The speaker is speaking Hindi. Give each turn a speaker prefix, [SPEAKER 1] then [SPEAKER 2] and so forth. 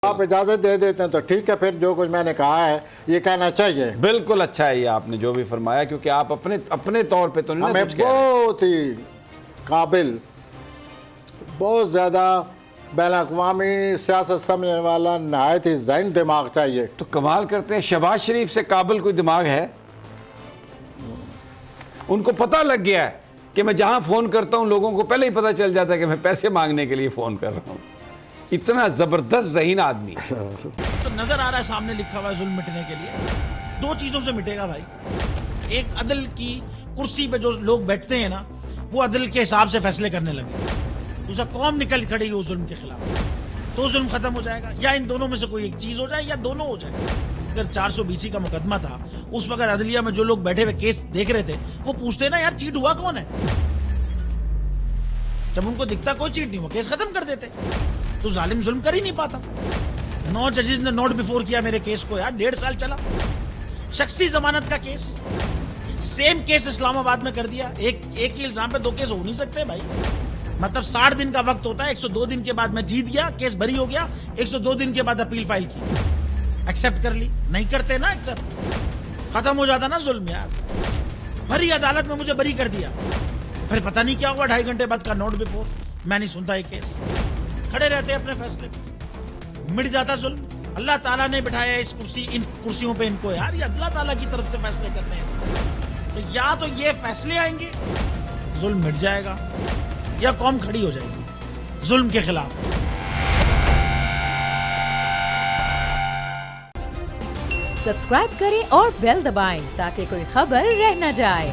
[SPEAKER 1] आप इजाजत दे देते हैं तो ठीक है, फिर जो कुछ मैंने कहा है ये कहना चाहिए।
[SPEAKER 2] बिल्कुल अच्छा है ये आपने जो भी फरमाया, क्योंकि आप अपने तौर पे तो नहीं
[SPEAKER 1] हमें
[SPEAKER 2] कुछ कह रहे।
[SPEAKER 1] बहुत ही काबिल, बहुत ज़्यादा बैन अवी सियासत समझने वाला नहायत ही ज़हीन दिमाग चाहिए।
[SPEAKER 2] तो कमाल करते हैं, शहबाज शरीफ से काबिल कोई दिमाग है? उनको पता लग गया है कि मैं जहां फोन करता हूं लोगों को पहले ही पता चल जाता है कि मैं पैसे मांगने के लिए फोन कर रहा हूं। इतना जबरदस्त ज़हीन आदमी है।
[SPEAKER 3] तो नजर आ रहा है सामने लिखा हुआ है जुल्म मिटने के लिए दो चीजों से मिटेगा भाई। एक, अदल की कुर्सी पे जो लोग बैठते हैं ना, वो अदल के हिसाब से फैसले करने लगे। दूसरा, कौम निकल खड़ी उस जुल्म के खिलाफ, तो जुल्म खत्म हो जाएगा। या इन दोनों में से कोई एक चीज हो जाए या दोनों हो जाए। अगर 420 का मुकदमा था, उस वक्त अदलिया में जो लोग बैठे हुए केस देख रहे थे वो पूछते ना, यार चीट हुआ कौन है? जब उनको दिखता कोई चीट नहीं हुआ, केस खत्म कर देते। तो जालिम जुल्म कर ही नहीं पाता। 9 जजेस ने नोट बिफोर किया मेरे केस को, यार 1.5 साल चला। शख्सी जमानत का केस, सेम केस इस्लामाबाद में कर दिया। एक ही इल्जाम पे 2 केस हो नहीं सकते भाई। मतलब 60 दिन का वक्त होता है, 102 दिन के बाद मैं जीत गया, केस बरी हो गया, 102 दिन के बाद अपील फाइल की, एक्सेप्ट कर ली। नहीं करते ना एक्सेप्ट, खत्म हो जाता ना जुल्म यार। भरी अदालत में मुझे बरी कर दिया, फिर पता नहीं क्या हुआ, 2.5 घंटे बाद का नोट बिफोर, मैं नहीं सुनता ये केस। खड़े रहते अपने फैसले पे, मिट जाता जुल्म। अल्लाह ताला ने बिठाया इस कुर्सी, इन कुर्सियों पे इनको यार, ये अल्लाह ताला की तरफ से फैसले करने हैं। तो या तो ये फैसले आएंगे, जुल्म मिट जाएगा, या कौम खड़ी हो जाएगी जुल्म के खिलाफ।
[SPEAKER 4] सब्सक्राइब करें और बेल दबाएं ताकि कोई खबर रह न जाए।